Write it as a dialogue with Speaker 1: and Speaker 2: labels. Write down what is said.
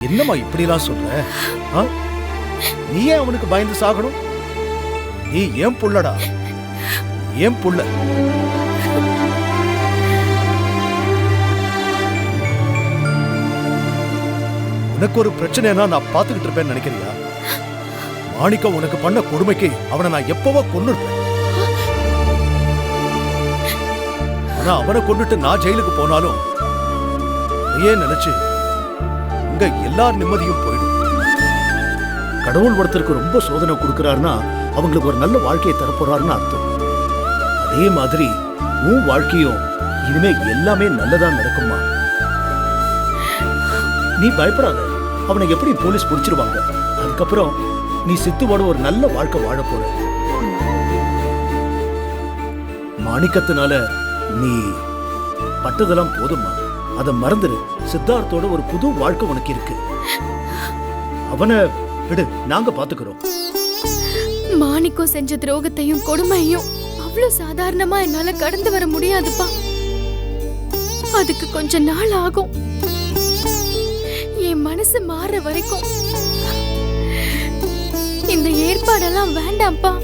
Speaker 1: என்னம்மா இப்படிலாம் சொல்ற? ஆ? நீ ஏன் அவனுக்கு பயந்து சாகணும்? நீ ஏன் புள்ளடா, ஏன் புள்ள. உனக்கு ஒரு பிரச்சனைனா நான் பாத்துக்கிட்டு இருப்பேன்னு நினைக்கிறியா? மாணிக்கம் உனக்கு பண்ண கொடுமைக்கு அவனை நான் எப்பவோ கொன்னுருப்பேன். ஆனா அவனை கொண்டுட்டு நான் ஜெயிலுக்கு போனாலும் ஏன் நினைச்சு இங்க எல்லார் நிம்மதியும் போயிடும்.
Speaker 2: கடவுள் ஒருத்தருக்கு ரொம்ப சோதனை கொடுக்கறாருன்னா அவங்களுக்கு ஒரு நல்ல வாழ்க்கையை தரப்போறாருன்னு அர்த்தம். அதே மாதிரி உன் வாழ்க்கையும் இனிமே எல்லாமே நல்லதா நடக்குமா. நீ பயப்படாத, அவனை எப்படி போலீஸ் பிடிச்சிருவாங்க. அதுக்கப்புறம் நீ சித்துவோட ஒரு நல்ல வாழ்க்கை வாழ போற. மாணிக்கத்தினால நீ பட்டதெல்லாம் போதுமா, அதை மறந்துடு. சித்தார்த்தோட ஒரு புது வாழ்க்கை உனக்கு இருக்கு. அவனை விடு, நாங்க பாத்துக்கிறோம்.
Speaker 3: மாணிக்கம் செஞ்ச துரோகத்தையும் கொடுமையும் அவ்வளவு சாதாரணமா என்னால கடந்து வர முடியாதுப்பா. அதுக்கு கொஞ்ச நாள் ஆகும். என் மனசு மாற வரைக்கும் இந்த ஏற்பாடெல்லாம் வேண்டாம்ப்பா.